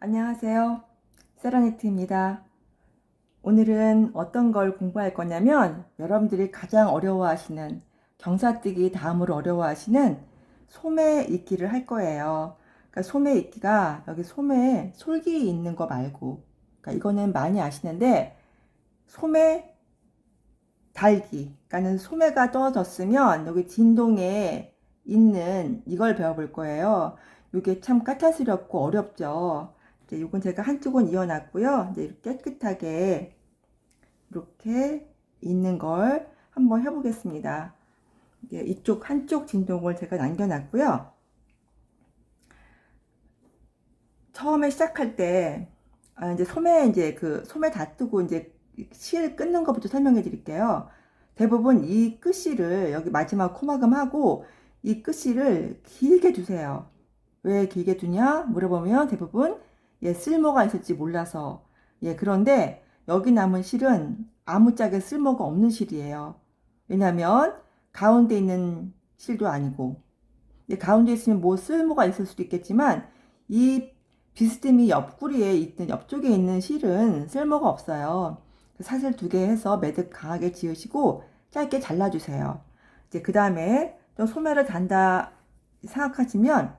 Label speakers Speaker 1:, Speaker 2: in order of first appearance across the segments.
Speaker 1: 안녕하세요. 세라니트입니다. 오늘은 어떤 걸 공부할 거냐면 여러분들이 가장 어려워하시는 경사뜨기 다음으로 어려워하시는 소매 읽기를 할 거예요. 그러니까 소매 읽기가 여기 소매에 솔기 있는 거 말고, 그러니까 이거는 많이 아시는데 소매 달기, 그러니까는 소매가 떨어졌으면 여기 진동에 있는 이걸 배워볼 거예요. 이게 참 까탈스럽고 어렵죠. 이제 이건 제가 한쪽은 이어놨고요. 이제 이렇게 깨끗하게 이렇게 있는 걸 한번 해보겠습니다. 이쪽 한쪽 진동을 제가 남겨놨고요. 처음에 시작할 때 이제 소매 다 뜨고 이제 실 끊는 것부터 설명해 드릴게요. 대부분 이 끝실을 여기 마지막 코막음하고 이 끝실을 길게 두세요. 왜 길게 두냐 물어보면 대부분 쓸모가 있을지 몰라서. 그런데 여기 남은 실은 아무짝에 쓸모가 없는 실이에요. 왜냐면 가운데 있는 실도 아니고, 가운데 있으면 뭐 쓸모가 있을 수도 있겠지만 이 비스듬히 옆구리에 있든 옆쪽에 있는 실은 쓸모가 없어요. 사슬 2개 해서 매듭 강하게 지으시고 짧게 잘라주세요. 이제 그 다음에 좀 소매를 단다 생각하시면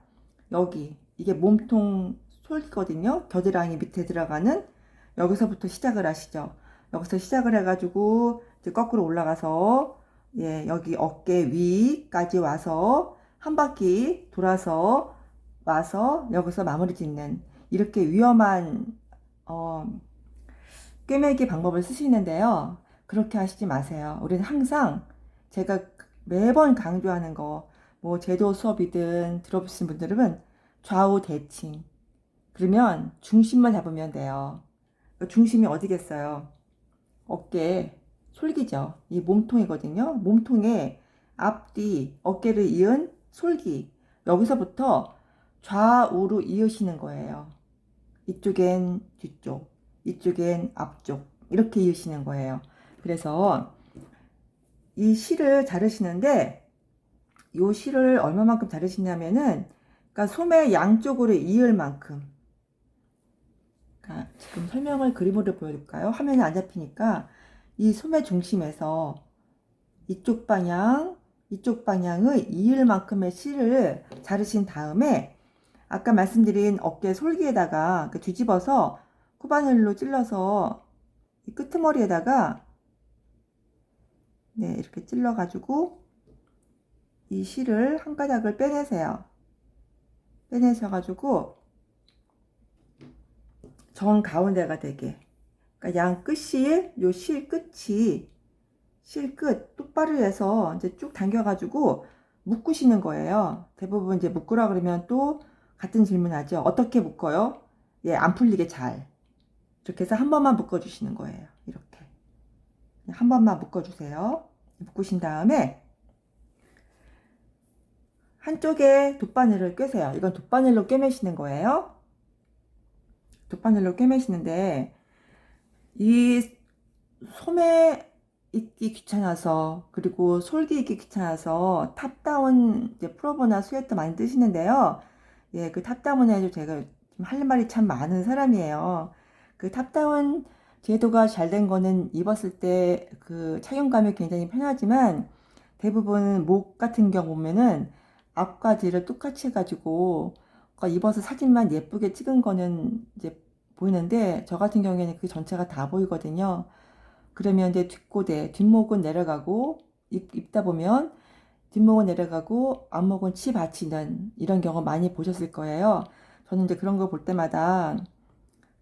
Speaker 1: 여기 이게 몸통 솔기거든요. 겨드랑이 밑에 들어가는, 여기서부터 시작을 하시죠. 여기서 시작을 해가지고 이제 거꾸로 올라가서 여기 어깨 위까지 와서 한 바퀴 돌아서 와서 여기서 마무리 짓는, 이렇게 위험한 꿰매기 방법을 쓰시는데요. 그렇게 하시지 마세요. 우리는 항상 제가 매번 강조하는 거, 뭐 제도 수업이든 들어보신 분들은 좌우 대칭, 그러면 중심만 잡으면 돼요. 중심이 어디겠어요? 어깨 솔기죠. 이 몸통이거든요. 몸통에 앞뒤 어깨를 이은 솔기, 여기서부터 좌우로 이으시는 거예요. 이쪽엔 뒤쪽, 이쪽엔 앞쪽, 이렇게 이으시는 거예요. 그래서 이 실을 자르시는데 이 실을 얼마만큼 자르시냐면은, 그러니까 소매 양쪽으로 이을 만큼. 그러니까 지금 설명을 그림으로 보여줄까요? 화면이 안 잡히니까 이 소매 중심에서 이쪽 방향, 이쪽 방향의 이을 만큼의 실을 자르신 다음에 아까 말씀드린 어깨 솔기에다가 뒤집어서 코바늘로 찔러서 이 끄트머리에다가 이렇게 찔러 가지고 이 실을 한 가닥을 빼내세요. 빼내셔 가지고 정 가운데가 되게, 그러니까 양 끝이, 요 실 끝이, 실 끝 똑바로 해서 이제 쭉 당겨 가지고 묶으시는 거예요. 대부분 이제 묶으라 그러면 또 같은 질문 하죠. 어떻게 묶어요? 안 풀리게 잘. 이렇게 해서 한 번만 묶어 주시는 거예요. 이렇게 한 번만 묶어 주세요. 묶으신 다음에 한쪽에 돗바늘을 꿰세요. 이건 돗바늘로 꿰매시는 거예요. 돗바늘로 꿰매시는데 이 소매 입기 귀찮아서, 그리고 솔기 입기 귀찮아서 탑다운 이제 풀오버나 스웨터 많이 뜨시는데요. 그 탑다운에도 제가 할 말이 참 많은 사람이에요. 그 탑다운 제도가 잘 된 거는 입었을 때 그 착용감이 굉장히 편하지만 대부분 목 같은 경우 보면은 앞과 뒤를 똑같이 해가지고 입어서 사진만 예쁘게 찍은 거는 이제 보이는데 저 같은 경우에는 그 전체가 다 보이거든요. 그러면 이제 뒷고대, 뒷목은 내려가고 입다 보면 뒷목은 내려가고 앞목은 치 받치는 이런 경우 많이 보셨을 거예요. 저는 이제 그런 거 볼 때마다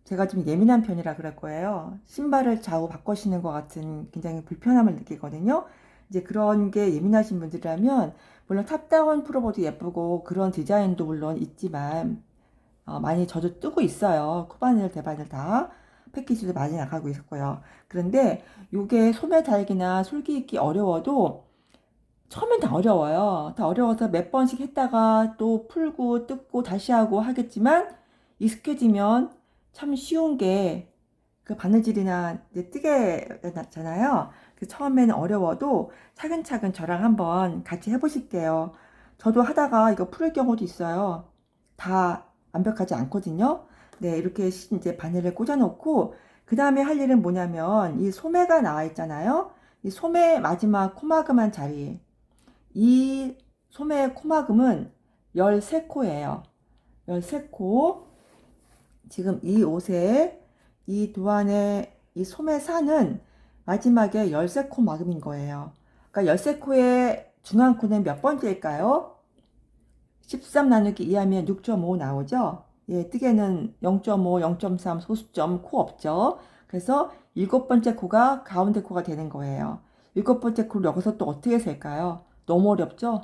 Speaker 1: 제가 좀 예민한 편이라 그럴 거예요. 신발을 좌우 바꾸시는 것 같은 굉장히 불편함을 느끼거든요. 이제 그런 게 예민하신 분들이라면 물론 탑다운 풀오버도 예쁘고 그런 디자인도 물론 있지만 많이 저도 뜨고 있어요. 코바늘, 대바늘 다 패키지도 많이 나가고 있고요. 그런데 요게 소매 달기나 솔기 입기 어려워도 처음엔 다 어려워요. 다 어려워서 몇 번씩 했다가 또 풀고 뜯고 다시 하고 하겠지만 익숙해지면 참 쉬운 게 그 바느질이나 이제 뜨개잖아요. 그래서 처음에는 어려워도 차근차근 저랑 한번 같이 해보실게요. 저도 하다가 이거 풀을 경우도 있어요. 다 완벽하지 않거든요. 네, 이렇게 이제 바늘을 꽂아 놓고, 그 다음에 할 일은 뭐냐면, 이 소매가 나와 있잖아요. 이 소매 마지막 코막음한 자리. 이 소매 코막음은 13코예요. 13코. 지금 이 옷에 이 도안의 이 소매산은 마지막에 13코 막음인 거예요. 그러니까 13코의 중앙코는 몇 번째일까요? 13 나누기 2 하면 6.5 나오죠? 예, 뜨개는 0.5, 0.3 소수점 코 없죠? 그래서 7번째 코가 가운데 코가 되는 거예요. 7번째 코를 여기서 또 어떻게 셀까요? 너무 어렵죠?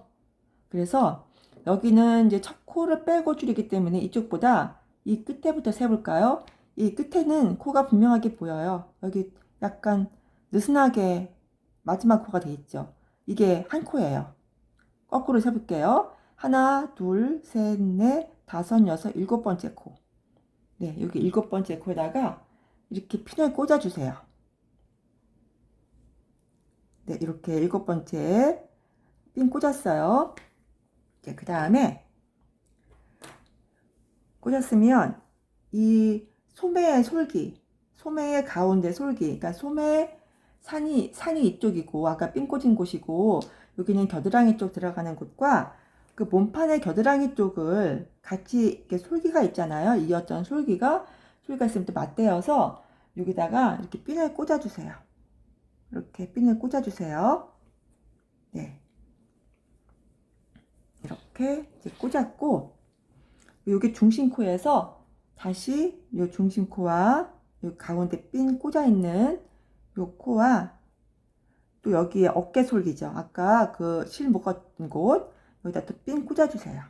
Speaker 1: 그래서 여기는 이제 첫 코를 빼고 줄이기 때문에 이쪽보다 이 끝에부터 세볼까요? 이 끝에는 코가 분명하게 보여요. 여기 약간 느슨하게 마지막 코가 돼 있죠. 이게 한 코예요. 거꾸로 세볼게요. 하나, 둘, 셋, 넷, 다섯, 여섯, 7번째 코. 네, 여기 7번째 코에다가 이렇게 핀을 꽂아주세요. 네, 이렇게 7번째 핀 꽂았어요. 그 다음에 꽂았으면 이 소매의 솔기, 소매의 가운데 솔기, 그러니까 소매 산이 이쪽이고 아까 핀 꽂은 곳이고 여기는 겨드랑이 쪽 들어가는 곳과 그 몸판의 겨드랑이 쪽을 같이 이렇게 솔기가 있잖아요. 이었던 솔기가 있으면 또 맞대어서 여기다가 이렇게 핀을 꽂아주세요. 이렇게 핀을 꽂아주세요. 네, 이렇게 이제 꽂았고 여기 중심코에서 다시 이 중심코와 이 가운데 핀 꽂아 있는 이 코와 또 여기에 어깨 솔기죠. 아까 그 실 묶었던 곳 여기다 또 핀 꽂아주세요.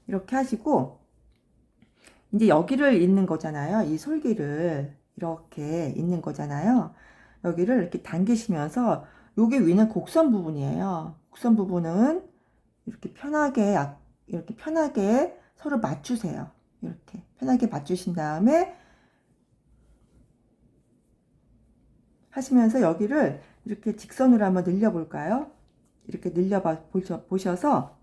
Speaker 1: 이렇게 하시고 이제 여기를 잇는 거잖아요. 이 솔기를 이렇게 잇는 거잖아요. 여기를 이렇게 당기시면서 여기 위는 곡선 부분이에요. 곡선 부분은 이렇게 편하게 서로 맞추세요. 이렇게 편하게 맞추신 다음에 하시면서 여기를 이렇게 직선으로 한번 늘려 볼까요? 이렇게 늘려 보셔서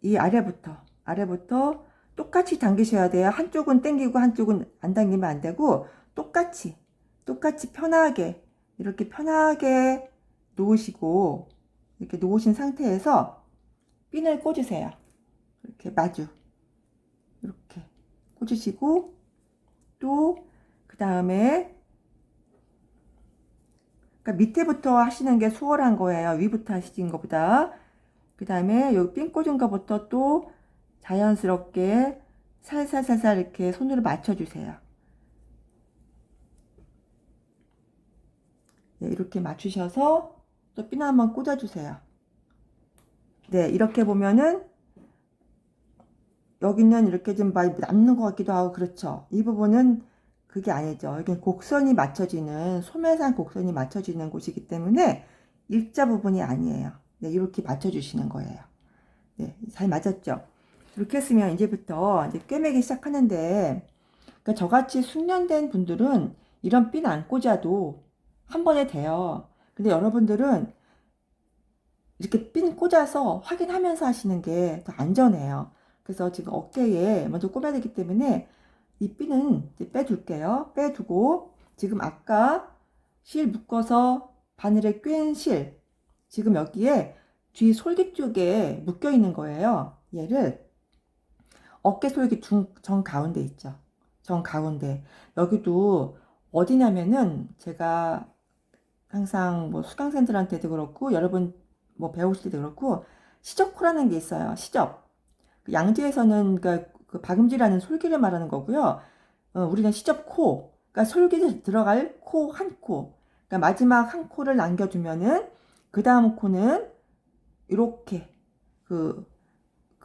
Speaker 1: 이 아래부터 똑같이 당기셔야 돼요. 한쪽은 당기고 한쪽은 안 당기면 안 되고 똑같이 편하게 이렇게 편하게 놓으시고 이렇게 놓으신 상태에서 핀을 꽂으세요. 이렇게 마주 이렇게 꽂으시고 또 그 다음에 그러니까 밑에부터 하시는 게 수월한 거예요. 위부터 하시는 것보다. 그 다음에 여기 핀 꽂은 것부터 또 자연스럽게 살살살살 이렇게 손으로 맞춰주세요. 네, 이렇게 맞추셔서 또 핀 한번 꽂아주세요. 네, 이렇게 보면은 여기는 이렇게 좀 많이 남는 것 같기도 하고 그렇죠. 이 부분은 그게 아니죠. 여기는 곡선이 맞춰지는 소매산 곡선이 맞춰지는 곳이기 때문에 일자 부분이 아니에요. 네, 이렇게 맞춰주시는 거예요. 네, 잘 맞았죠. 이렇게 했으면 이제부터 이제 꿰매기 시작하는데 그러니까 저같이 숙련된 분들은 이런 핀 안 꽂아도 한 번에 돼요. 근데 여러분들은 이렇게 핀 꽂아서 확인하면서 하시는 게 더 안전해요. 그래서 지금 어깨에 먼저 꽂아야 되기 때문에 이 핀은 이제 빼둘게요. 빼두고 지금 아까 실 묶어서 바늘에 꿰인 실 지금 여기에 뒤 솔기 쪽에 묶여 있는 거예요. 얘를 어깨 솔기 정 가운데 있죠. 정 가운데 여기도 어디냐면은 제가 항상 뭐 수강생들한테도 그렇고 여러분 뭐 배우실 때도 그렇고 시접코라는 게 있어요. 시접. 양지에서는 그러니까 그 박음질하는 솔기를 말하는 거고요. 우리는 시접코. 그러니까 솔기 들어갈 코 한 코. 그러니까 마지막 한 코를 남겨두면은 그 다음 코는 이렇게 그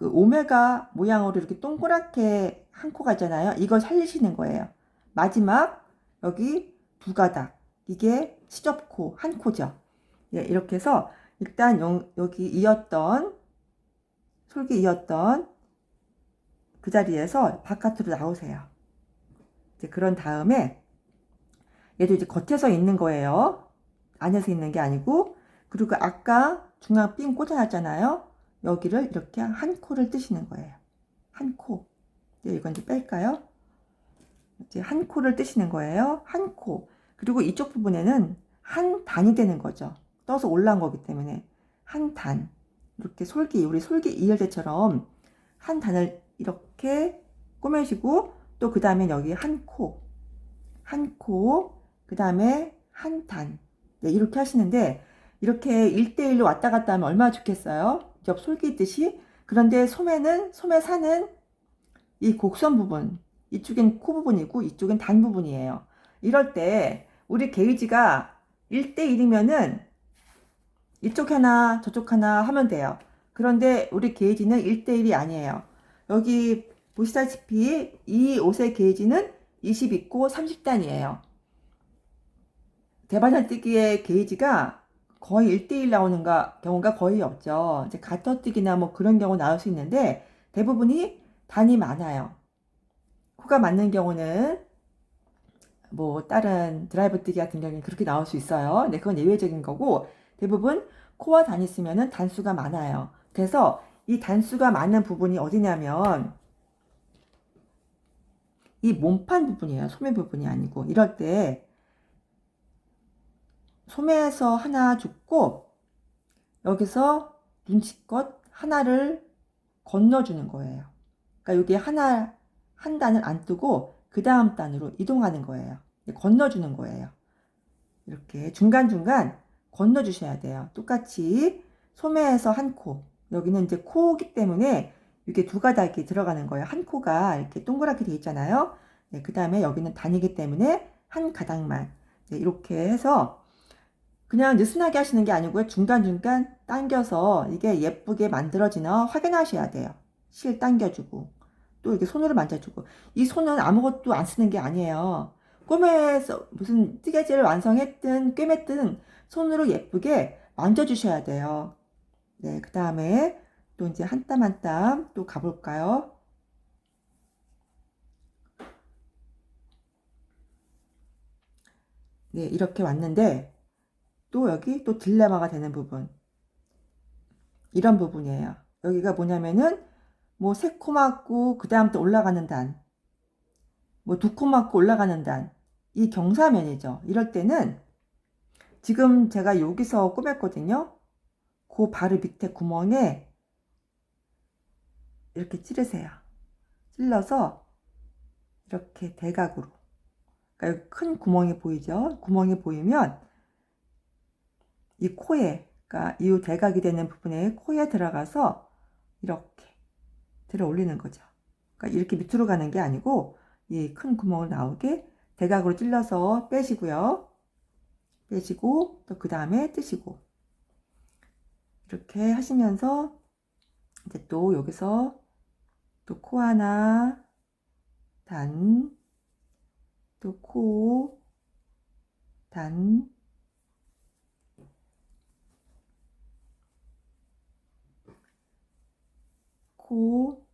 Speaker 1: 오메가 모양으로 이렇게 동그랗게 한 코가 있잖아요. 이걸 살리시는 거예요. 마지막 여기 두 가닥. 이게 시접코 한 코죠. 예, 이렇게 해서 일단 여기 이었던 솔기 이었던 그 자리에서 바깥으로 나오세요. 이제 그런 다음에 얘도 이제 겉에서 있는 거예요. 안에서 있는 게 아니고 그리고 아까 중앙 핀 꽂아놨잖아요. 여기를 이렇게 한 코를 뜨시는 거예요. 한 코. 이건 이제 뺄까요? 이제 한 코를 뜨시는 거예요. 한 코. 그리고 이쪽 부분에는 한 단이 되는 거죠. 떠서 올라온 거기 때문에 한 단. 이렇게 우리 솔기 이열대처럼 한 단을 이렇게 꼬매시고, 또 그 다음에 여기 한 코, 한 코, 그 다음에 한 단. 네, 이렇게 하시는데, 이렇게 1대1로 왔다 갔다 하면 얼마나 좋겠어요? 옆 솔기 있듯이. 그런데 소매 사는 이 곡선 부분, 이쪽엔 코 부분이고 이쪽엔 단 부분이에요. 이럴 때 우리 게이지가 1대1이면은 이쪽 하나 저쪽 하나 하면 돼요. 그런데 우리 게이지는 1대1이 아니에요. 여기 보시다시피 이 옷의 게이지는 20 있고 30단이에요. 대바살뜨기의 게이지가 거의 1대1 나오는 경우가 거의 없죠. 이제 가터뜨기나 뭐 그런 경우 나올 수 있는데 대부분이 단이 많아요. 코가 맞는 경우는 뭐 다른 드라이브 뜨기 같은 경우는 그렇게 나올 수 있어요. 네, 그건 예외적인 거고, 대부분 코와 단 있으면은 단수가 많아요. 그래서 이 단수가 많은 부분이 어디냐면 이 몸판 부분이에요. 소매 부분이 아니고. 이럴 때 소매에서 하나 줍고 여기서 눈치껏 하나를 건너주는 거예요. 그러니까 여기 한 단을 안 뜨고 그 다음 단으로 이동하는 거예요. 건너주는 거예요. 이렇게 중간중간 건너주셔야 돼요. 똑같이 소매에서 한 코, 여기는 이제 코기 때문에 이게 두 가닥이 들어가는 거예요. 한 코가 이렇게 동그랗게 돼 있잖아요. 네, 그 다음에 여기는 단이기 때문에 한 가닥만. 네, 이렇게 해서 그냥 느슨하게 하시는 게 아니고요. 중간중간 당겨서 이게 예쁘게 만들어지나 확인하셔야 돼요. 실 당겨주고 또 이렇게 손으로 만져주고. 이 손은 아무것도 안 쓰는 게 아니에요. 꿈에서 무슨 뜨개질을 완성했든 꿰맸든 손으로 예쁘게 만져주셔야 돼요. 네, 그 다음에 또 이제 한 땀 한 땀 또 가볼까요? 네, 이렇게 왔는데 또 여기 또 딜레마가 되는 부분. 이런 부분이에요. 여기가 뭐냐면은 뭐 세 코 맞고 그 다음 또 올라가는 단, 뭐 두 코 맞고 올라가는 단, 이 경사면이죠. 이럴 때는 지금 제가 여기서 꾸몄거든요. 그 바로 밑에 구멍에 이렇게 찌르세요. 찔러서 이렇게 대각으로. 그러니까 여기 큰 구멍이 보이죠? 구멍이 보이면 이 코에, 그러니까 이 대각이 되는 부분에 코에 들어가서 이렇게 들어 올리는 거죠. 그러니까 이렇게 밑으로 가는 게 아니고 이 큰 구멍을 나오게 대각으로 찔러서 빼시고요. 빼시고 또 그 다음에 뜨시고 이렇게 하시면서 이제 또 여기서 또 코 하나 단, 또 코, 단, 코,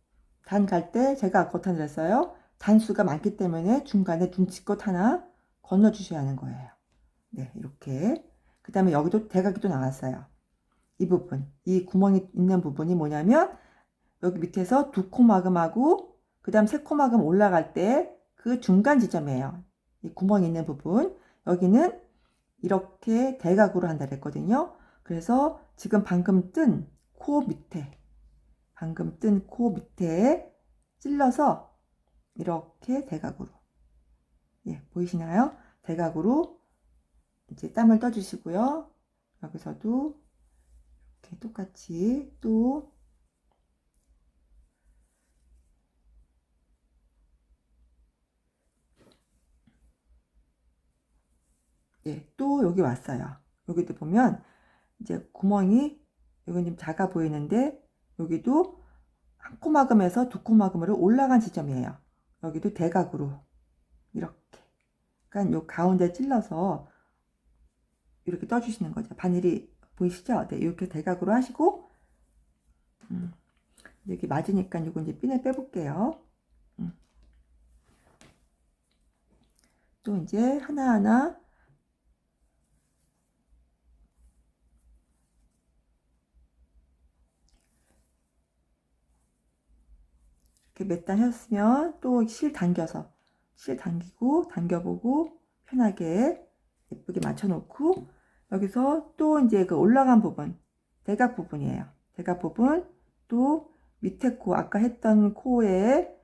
Speaker 1: 단 갈 때 제가 아까 거탄했어요. 단수가 많기 때문에 중간에 눈치껏 하나 건너 주셔야 하는 거예요. 네, 이렇게. 그 다음에 여기도 대각이 또 나왔어요. 이 부분, 이 구멍이 있는 부분이 뭐냐면 여기 밑에서 두 코마금하고 그 다음 세 코마금 올라갈 때 그 중간 지점이에요. 이 구멍이 있는 부분. 여기는 이렇게 대각으로 한다 그랬거든요. 그래서 지금 방금 뜬 코 밑에, 찔러서 이렇게 대각으로, 예, 보이시나요? 대각으로 이제 땀을 떠주시고요. 여기서도 이렇게 똑같이 또 예, 또 여기 왔어요. 여기도 보면 이제 구멍이 여기 좀 작아 보이는데 여기도 한 코막음에서 두 코막음으로 올라간 지점이에요. 여기도 대각으로 이렇게. 그러니까 요 가운데 찔러서 이렇게 떠주시는 거죠. 바늘이 보이시죠? 네, 이렇게 대각으로 하시고 여기 맞으니까 이거 이제 핀을 빼볼게요. 또 이제 하나하나 이렇게 몇 단 했으면 또 실 당겨서 실 당기고 당겨보고 편하게 예쁘게 맞춰놓고 여기서 또 이제 그 올라간 부분 대각 부분이에요. 대각 부분 또 밑에 코 아까 했던 코에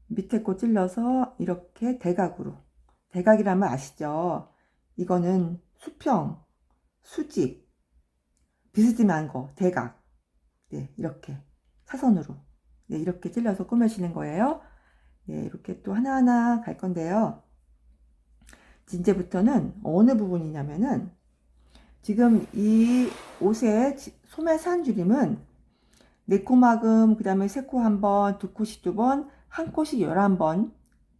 Speaker 1: 밑에 코 찔러서 이렇게 대각으로 대각이라면 아시죠? 이거는 수평, 수직 비스듬한 거 대각 네 이렇게 사선으로 네 이렇게 찔러서 꾸며지는 거예요. 네 이렇게 또 하나하나 갈 건데요. 이제부터는 어느 부분이냐면은 지금 이 옷의 소매 산줄임은 4코막음 그 다음에 3코 한번 2코씩 2번 1코씩 11번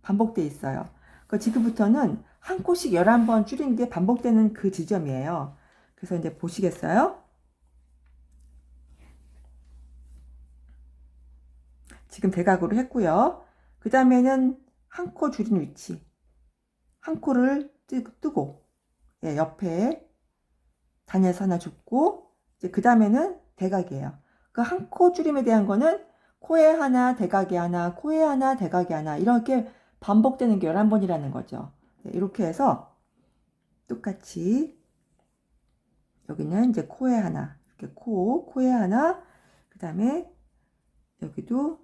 Speaker 1: 반복돼 있어요. 그 지금부터는 1코씩 11번 줄인 게 반복되는 그 지점이에요. 그래서 이제 보시겠어요? 지금 대각으로 했고요. 그 다음에는 1코 줄인 위치 1코를 뜨고 예, 옆에 단에서 하나 줍고 이제 그 다음에는 대각이에요. 그 1코 줄임에 대한 거는 코에 하나 대각이 하나 코에 하나 대각이 하나 이렇게 반복되는 게 11번이라는 거죠. 네, 이렇게 해서 똑같이 여기는 이제 코에 하나 이렇게 코에 하나 그 다음에 여기도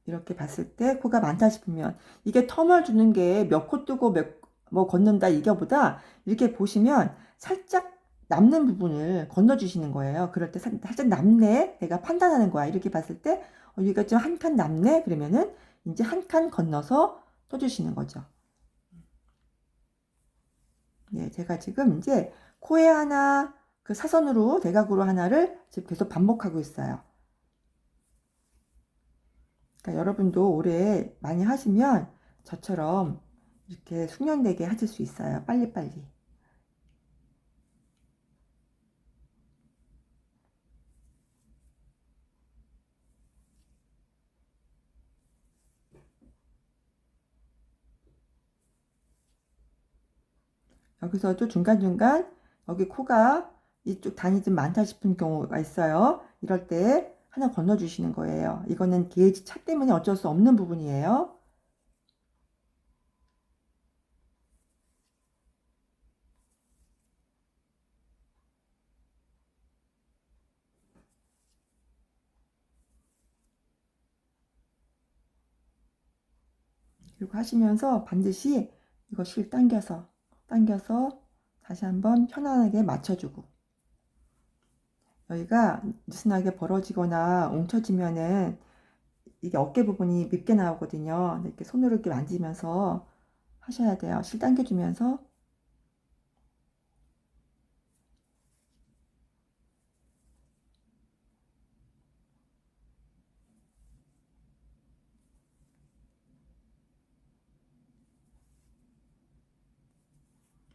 Speaker 1: 이렇게 봤을 때 코가 많다 싶으면 이게 텀을 주는 게 몇 코 뜨고 몇 뭐 걷는다 이거보다 이렇게 보시면 살짝 남는 부분을 건너주시는 거예요. 그럴 때 살짝 남네 내가 판단하는 거야. 이렇게 봤을 때 여기가 좀 한 칸 남네 그러면은 이제 한 칸 건너서 떠주시는 거죠. 네, 제가 지금 이제 코에 하나 그 사선으로 대각으로 하나를 지금 계속 반복하고 있어요. 그러니까 여러분도 올해 많이 하시면 저처럼 이렇게 숙련되게 하실 수 있어요. 빨리빨리. 여기서도 중간중간 여기 코가 이쪽 단이 좀 많다 싶은 경우가 있어요. 이럴 때 하나 건너주시는 거예요. 이거는 게이지 차 때문에 어쩔 수 없는 부분이에요. 그리고 하시면서 반드시 이거 실 당겨서 다시 한번 편안하게 맞춰주고 여기가 느슨하게 벌어지거나 웅쳐지면은 이게 어깨 부분이 밉게 나오거든요. 이렇게 손으로 이렇게 만지면서 하셔야 돼요. 실 당겨주면서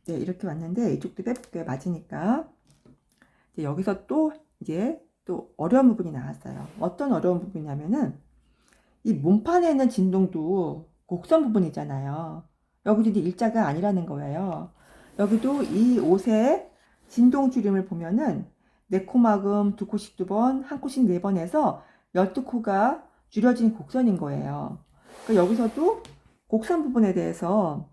Speaker 1: 네 이렇게 왔는데 이쪽도 빼볼게요. 맞으니까 이제 여기서 또 이제 또 어려운 부분이 나왔어요. 어떤 어려운 부분이냐면은 이 몸판에 있는 진동도 곡선 부분이잖아요. 여기도 이제 일자가 아니라는 거예요. 여기도 이 옷의 진동 줄임을 보면은 4코막음 2코씩 2번, 1코씩 4번 해서 12코가 줄여진 곡선인 거예요. 그러니까 여기서도 곡선 부분에 대해서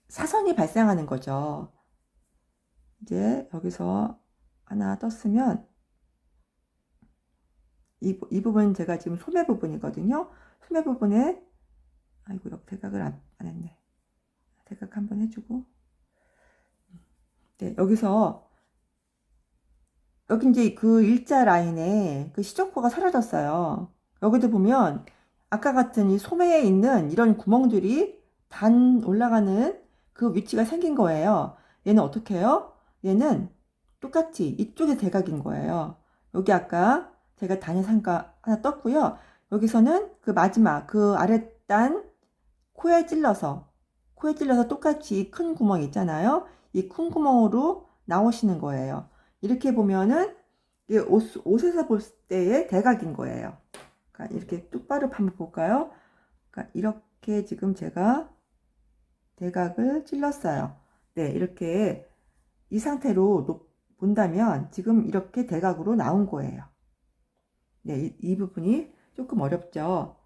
Speaker 1: 사선이 발생하는 거죠. 이제 여기서 하나 떴으면 이 부분 제가 지금 소매 부분이거든요. 소매 부분에 아이고 여기 대각을 안 했네. 대각 한번 해주고 네 여기서 여기 이제 그 일자 라인에 그 시접코가 사라졌어요. 여기도 보면 아까 같은 이 소매에 있는 이런 구멍들이 단 올라가는 그 위치가 생긴 거예요. 얘는 어떻게 해요? 얘는 똑같이 이쪽에 대각인 거예요. 여기 아까 제가 단의 상가 하나 떴고요. 여기서는 그 마지막 그 아랫단 코에 찔러서 똑같이 큰 구멍 있잖아요. 이 큰 구멍으로 나오시는 거예요. 이렇게 보면은 옷에서 볼 때의 대각인 거예요. 그러니까 이렇게 똑바로 한번 볼까요? 그러니까 이렇게 지금 제가 대각을 찔렀어요. 네, 이렇게 이 상태로 본다면 지금 이렇게 대각으로 나온 거예요. 네, 이 부분이 조금 어렵죠.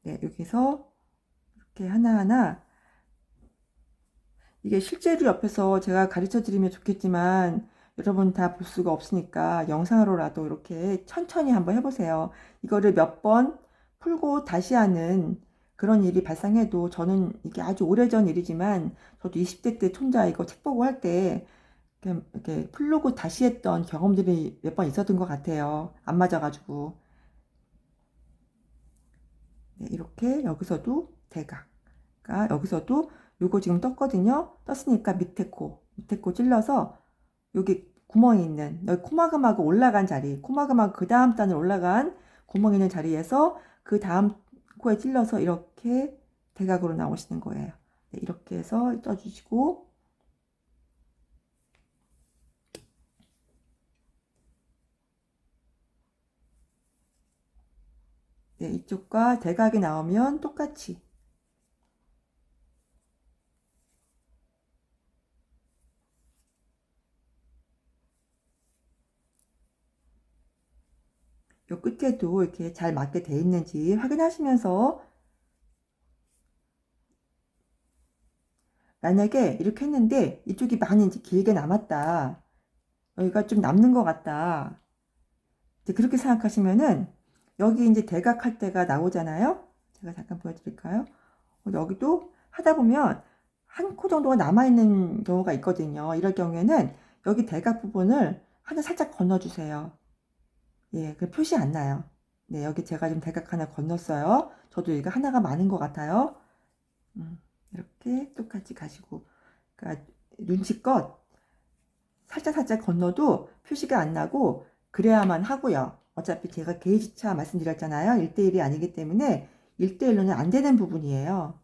Speaker 1: 네, 여기서 이렇게 하나하나, 이게 실제로 옆에서 제가 가르쳐 드리면 좋겠지만 여러분 다 볼 수가 없으니까 영상으로라도 이렇게 천천히 한번 해보세요. 이거를 몇 번 풀고 다시 하는 그런 일이 발생해도, 저는 이게 아주 오래전 일이지만 저도 20대 때 촌자 이거 책 보고 할 때 이렇게 풀고 다시 했던 경험들이 몇 번 있었던 것 같아요. 안 맞아가지고. 네, 이렇게 여기서도 대각. 그러니까 여기서도 요거 지금 떴거든요. 떴으니까 밑에 코 찔러서 여기 구멍이 있는, 여기 코마금하고 올라간 자리, 코마금하고 그 다음 단을 올라간 구멍 있는 자리에서 그 다음 코에 찔러서 이렇게 대각으로 나오시는 거예요. 네, 이렇게 해서 떠주시고, 네, 이쪽과 대각이 나오면 똑같이 요 끝에도 이렇게 잘 맞게 돼 있는지 확인하시면서, 만약에 이렇게 했는데 이쪽이 많이 이제 길게 남았다, 여기가 좀 남는 것 같다, 이제 그렇게 생각하시면은 여기 이제 대각할 때가 나오잖아요. 제가 잠깐 보여드릴까요? 여기도 하다 보면 한 코 정도가 남아있는 경우가 있거든요. 이럴 경우에는 여기 대각 부분을 하나 살짝 건너주세요. 예, 그 표시 안 나요. 네, 여기 제가 지금 대각 하나 건넜어요. 저도 이거 하나가 많은 것 같아요. 이렇게 똑같이 가시고, 그러니까 눈치껏 살짝 건너도 표시가 안 나고 그래야만 하고요. 어차피 제가 게이지차 말씀드렸잖아요. 1대1이 아니기 때문에 1대1로는 안 되는 부분이에요.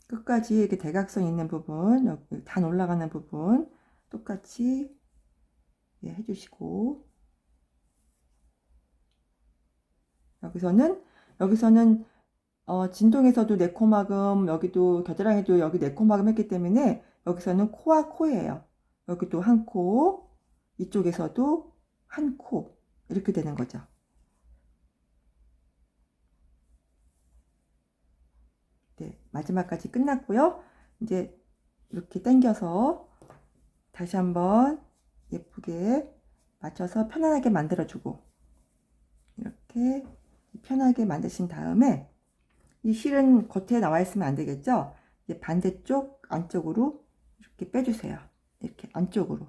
Speaker 1: 끝까지 이렇게 대각선 있는 부분, 여기 단 올라가는 부분 똑같이, 예, 해주시고, 여기서는 진동에서도 네코마금, 여기도 겨드랑이도 여기 네코마금 했기 때문에 여기서는 코와 코예요. 여기도 한 코, 이쪽에서도 한 코, 이렇게 되는 거죠. 네, 마지막까지 끝났고요. 이제 이렇게 당겨서 다시 한번 예쁘게 맞춰서 편안하게 만들어주고, 이렇게 편하게 만드신 다음에, 이 실은 겉에 나와 있으면 안 되겠죠? 이제 반대쪽 안쪽으로 이렇게 빼주세요. 이렇게 안쪽으로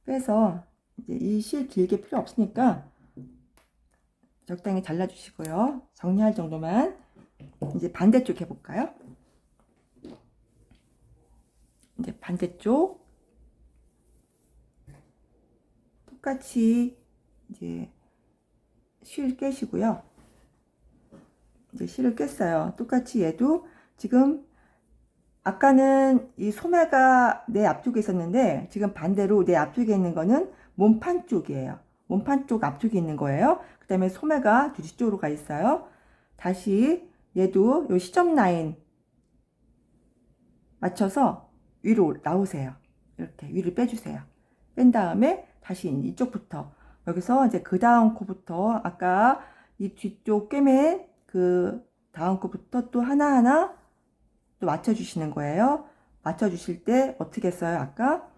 Speaker 1: 빼서, 이제 이 실 길게 필요 없으니까 적당히 잘라주시고요. 정리할 정도만. 이제 반대쪽 해볼까요? 이제 반대쪽 똑같이 이제 실 깨시고요. 이제 실을 깼어요. 똑같이 얘도 지금, 아까는 이 소매가 내 앞쪽에 있었는데 지금 반대로 내 앞쪽에 있는 거는 몸판 쪽이에요. 몸판 쪽 앞쪽에 있는 거예요. 그 다음에 소매가 뒤쪽으로 가 있어요. 다시 얘도 요 시점 라인 맞춰서 위로 나오세요. 이렇게 위를 빼주세요. 뺀 다음에 다시 이쪽부터, 여기서 이제 그 다음 코부터, 아까 이 뒤쪽 꿰맨 그 다음 코부터 또 하나하나 또 맞춰주시는 거예요. 맞춰주실 때 어떻게 했어요? 아까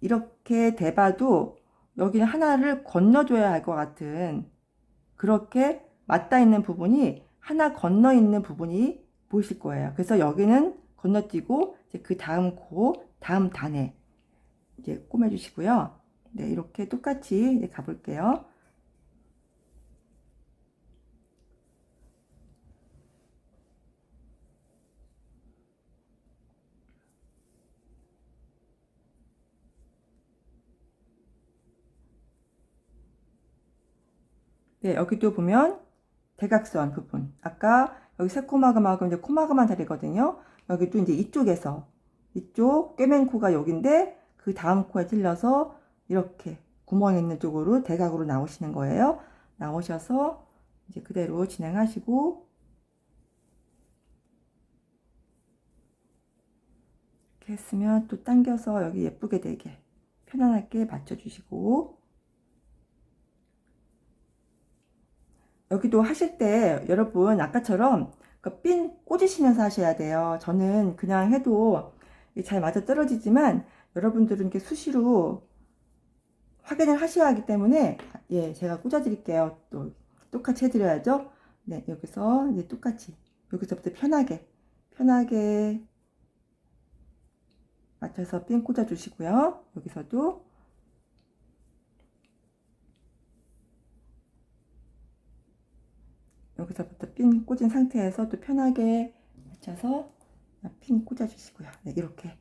Speaker 1: 이렇게 대봐도 여기는 하나를 건너줘야 할 것 같은, 그렇게 맞닿아 있는 부분이 하나 건너 있는 부분이 보이실 거예요. 그래서 여기는 건너뛰고 이제 그 다음 코, 다음 단에 이제 꿰매주시고요. 네, 이렇게 똑같이 이제 가볼게요. 네, 여기도 보면 대각선 부분, 아까 여기 세 코마금하고 이제 코마금한 자리거든요. 여기도 이제 이쪽에서 이쪽 꿰맨 코가 여기인데 그 다음 코에 찔러서 이렇게 구멍 있는 쪽으로 대각으로 나오시는 거예요. 나오셔서 이제 그대로 진행하시고 이렇게 했으면 또 당겨서 여기 예쁘게 되게 편안하게 맞춰주시고, 여기도 하실 때 여러분 아까처럼 그 핀 꽂으시면서 하셔야 돼요. 저는 그냥 해도 잘 맞아 떨어지지만 여러분들은 이렇게 수시로 확인을 하셔야 하기 때문에, 예, 제가 꽂아 드릴게요. 또 똑같이 해드려야죠. 네, 여기서 이제 똑같이 여기서부터 편하게 맞춰서 핀 꽂아 주시고요. 여기서도 여기서부터 핀 꽂은 상태에서 또 편하게 맞춰서 핀 꽂아 주시고요. 네, 이렇게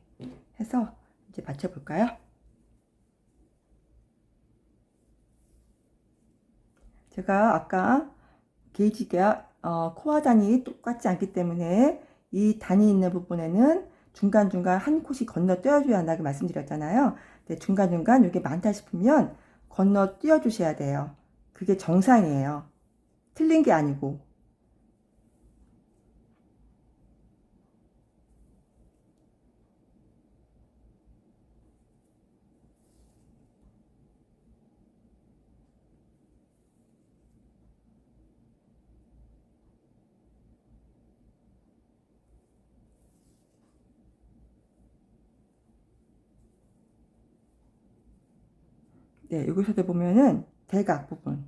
Speaker 1: 해서 이제 맞춰 볼까요? 제가 아까 게이지가 코와 단이 똑같지 않기 때문에 이 단이 있는 부분에는 중간중간 한 콧이 건너 띄워줘야 한다고 말씀드렸잖아요. 네, 중간중간 이게 많다 싶으면 건너 띄워주셔야 돼요. 그게 정상이에요. 틀린 게 아니고. 네, 여기서도 보면은 대각 부분.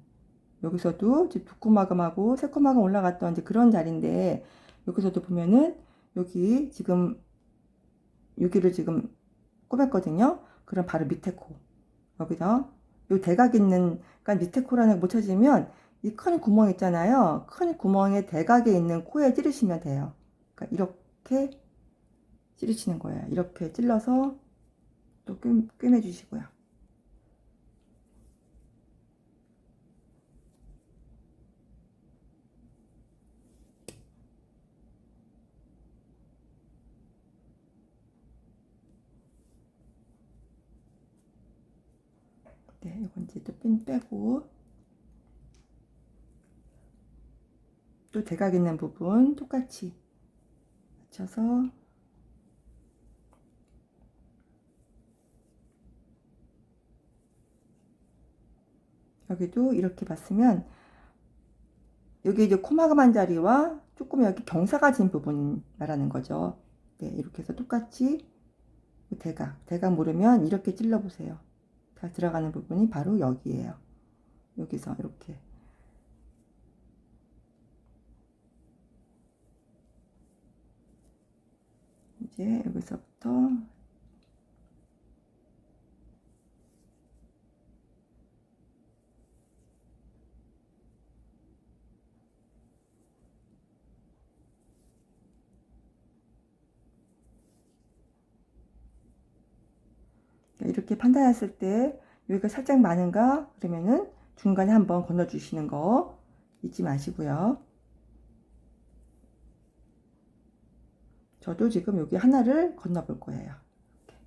Speaker 1: 여기서도 이제 두 코막음하고 세 코막음 올라갔던 이제 그런 자리인데, 여기서도 보면은 여기 지금 여기를 지금 꼽았거든요. 그럼 바로 밑에 코. 여기서 요 대각 있는, 그러니까 밑에 코라는 못 찾으면 이 큰 구멍 있잖아요. 큰 구멍에 대각에 있는 코에 찌르시면 돼요. 그러니까 이렇게 찌르시는 거예요. 이렇게 찔러서 또 꿰매 주시고요. 네, 이건 이제 또 핀 빼고, 또 대각 있는 부분 똑같이 맞춰서 여기도 이렇게 봤으면 여기 이제 코마감한 자리와 조금 여기 경사가 진 부분 말하는 거죠. 네, 이렇게 해서 똑같이 대각 모르면 이렇게 찔러 보세요. 다 들어가는 부분이 바로 여기에요. 여기서 이렇게 이제 여기서부터 이렇게 판단했을 때 여기가 살짝 많은가 그러면은 중간에 한번 건너 주시는 거 잊지 마시고요. 저도 지금 여기 하나를 건너 볼 거예요. 이렇게.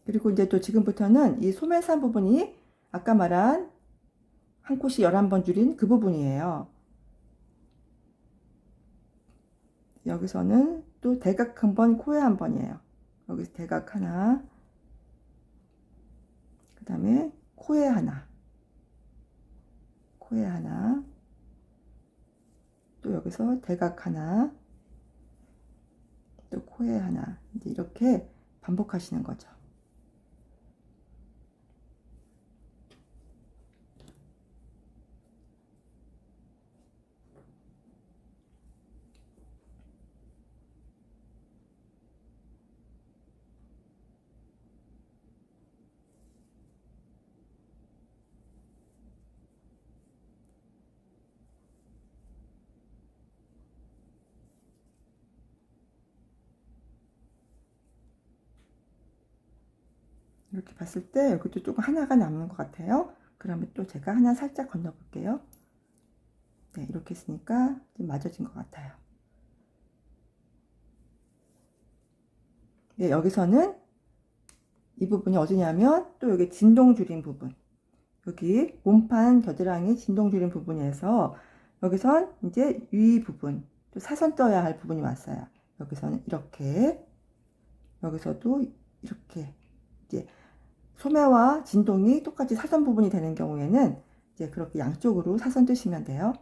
Speaker 1: 그리고 이제 또 지금부터는 이 소매산 부분이 아까 말한 한 콧이 11번 줄인 그 부분이에요. 여기서는 또 대각 한 번, 코에 한 번이에요. 여기서 대각 하나, 그 다음에 코에 하나, 또 여기서 대각 하나, 또 코에 하나, 이제 이렇게 반복하시는 거죠. 이렇게 봤을 때 여기도 조금 하나가 남는 것 같아요. 그러면 또 제가 하나 살짝 건너 볼게요. 네, 이렇게 했으니까 좀 맞아진 것 같아요. 네, 여기서는 이 부분이 어디냐면 또 여기 진동 줄인 부분, 여기 몸판 겨드랑이 진동 줄인 부분에서 여기선 이제 위 부분, 또 사선 떠야 할 부분이 왔어요. 여기서는 이렇게, 여기서도 이렇게 이제 소매와 진동이 똑같이 사선 부분이 되는 경우에는 이제 그렇게 양쪽으로 사선 뜨시면 돼요.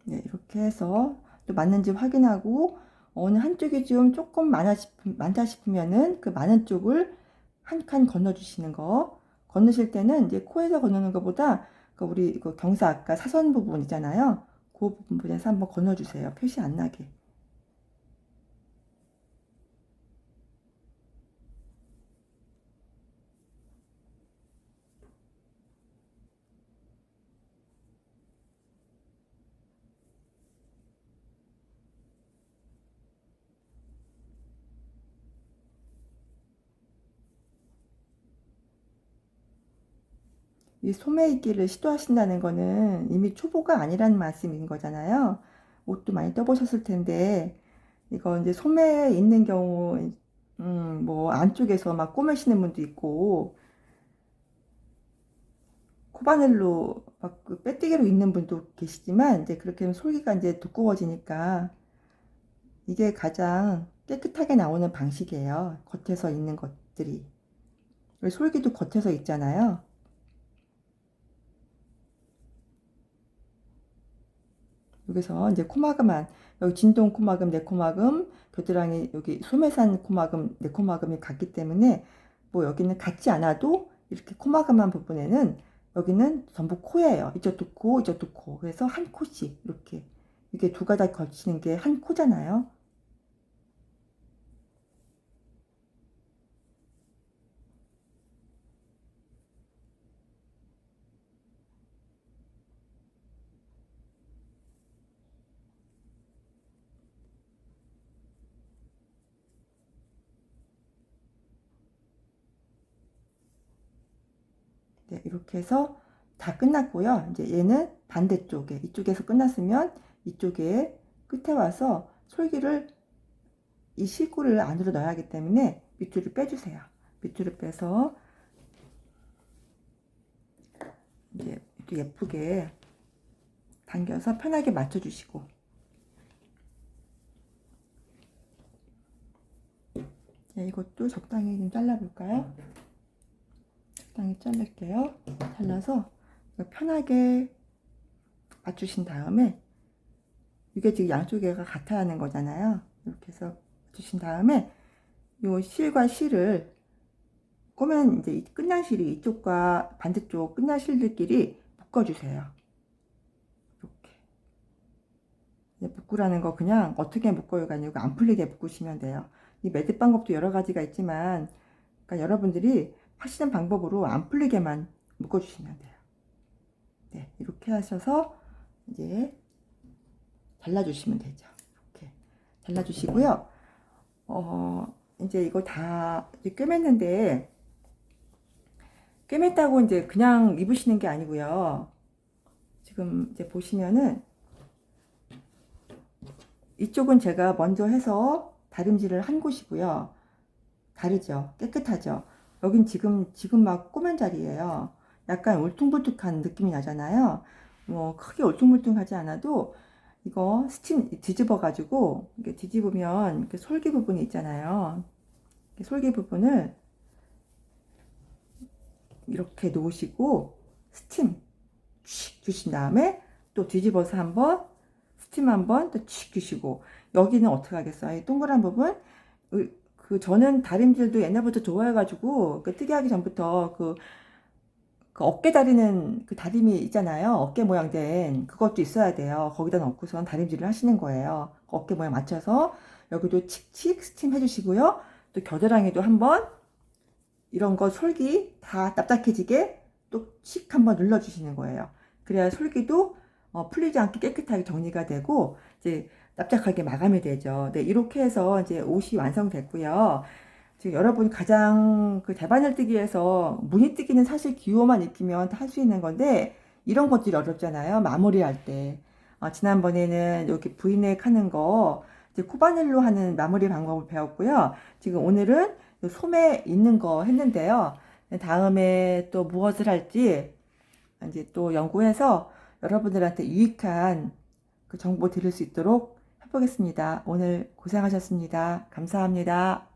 Speaker 1: 네, 이렇게 해서 또 맞는지 확인하고 어느 한쪽이 좀 조금 많다 싶으면은 그 많은 쪽을 한 칸 건너 주시는 거. 건너실 때는 이제 코에서 건너는 것보다 그 우리 그 경사 아까 사선 부분 있잖아요. 그 부분에서 한번 건너 주세요. 표시 안 나게. 이 소매 입기를 시도하신다는 거는 이미 초보가 아니라는 말씀인 거잖아요. 옷도 많이 떠보셨을 텐데, 이거 이제 소매에 있는 경우, 뭐 안쪽에서 막 꼬매시는 분도 있고, 코바늘로 막그 빼뜨기로 있는 분도 계시지만, 이제 그렇게 하면 솔기가 이제 두꺼워지니까, 이게 가장 깨끗하게 나오는 방식이에요. 겉에서 있는 것들이. 솔기도 겉에서 있잖아요. 여기서 이제 코막음만, 여기 진동 코막음, 내코막음, 겨드랑이 여기 소매산 코막음, 내코막음이 같기 때문에 뭐 여기는 같지 않아도 이렇게 코막음한 부분에는 여기는 전부 코예요. 이쪽도 코, 이쪽도 코. 그래서 한 코씩 이렇게 이게 두 가닥 걸치는 게 한 코잖아요. 네, 이렇게 해서 다 끝났고요. 이제 얘는 반대쪽에, 이쪽에서 끝났으면 이쪽에 끝에 와서 솔기를 이 실구를 안으로 넣어야 하기 때문에 밑줄을 빼주세요. 밑줄을 빼서 이제 이렇게 예쁘게 당겨서 편하게 맞춰주시고, 네, 이것도 적당히 좀 잘라볼까요? 적당히 자를게요. 잘라서 편하게 맞추신 다음에, 이게 지금 양쪽에가 같아야 하는 거잖아요. 이렇게 해서 맞추신 다음에 요 실과 실을 꼬면 이제 끝난 실이 이쪽과 반대쪽 끝난 실들끼리 묶어주세요. 이렇게 묶으라는 거 그냥 어떻게 묶어요가 아니고 안 풀리게 묶으시면 돼요. 이 매듭 방법도 여러 가지가 있지만, 그러니까 여러분들이 하시는 방법으로 안 풀리게만 묶어주시면 돼요. 네, 이렇게 하셔서 이제 잘라주시면 되죠. 이렇게 잘라주시고요. 이제 이거 다 이제 꿰맸는데, 꿰맸다고 이제 그냥 입으시는 게 아니고요. 지금 이제 보시면은 이쪽은 제가 먼저 해서 다림질을 한 곳이고요. 다르죠? 깨끗하죠? 여긴 지금 막 꼬맨 자리예요. 약간 울퉁불퉁한 느낌이 나잖아요. 뭐 크게 울퉁불퉁하지 않아도 이거 스팀 뒤집어 가지고 이렇게 뒤집으면 이렇게 솔기 부분이 있잖아요. 솔기 부분을 이렇게 놓으시고 스팀 칙 주신 다음에 또 뒤집어서 한번 스팀 한번 또 칙 주시고, 여기는 어떻게 하겠어요? 이 동그란 부분, 그 저는 다림질도 옛날부터 좋아해가지고, 뜨개하기 전부터 그 어깨 다리는 그 다림이 있잖아요. 어깨 모양 된 그것도 있어야 돼요. 거기다 넣고선 다림질을 하시는 거예요. 어깨 모양 맞춰서 여기도 칙칙 스팀 해주시고요. 또 겨드랑이도 한번 이런 거 솔기 다 납작해지게 또 칙 한번 눌러주시는 거예요. 그래야 솔기도 풀리지 않게 깨끗하게 정리가 되고 이제 납작하게 마감이 되죠. 네, 이렇게 해서 이제 옷이 완성됐고요. 지금 여러분이 가장 그 대바늘 뜨기에서 무늬 뜨기는 사실 기호만 익히면 할 수 있는 건데 이런 것들이 어렵잖아요. 마무리할 때. 지난번에는 여기 브이넥 하는 거 이제 코바늘로 하는 마무리 방법을 배웠고요. 지금 오늘은 소매 있는 거 했는데요. 다음에 또 무엇을 할지 이제 또 연구해서 여러분들한테 유익한 그 정보 드릴 수 있도록 해보겠습니다. 오늘 고생하셨습니다. 감사합니다.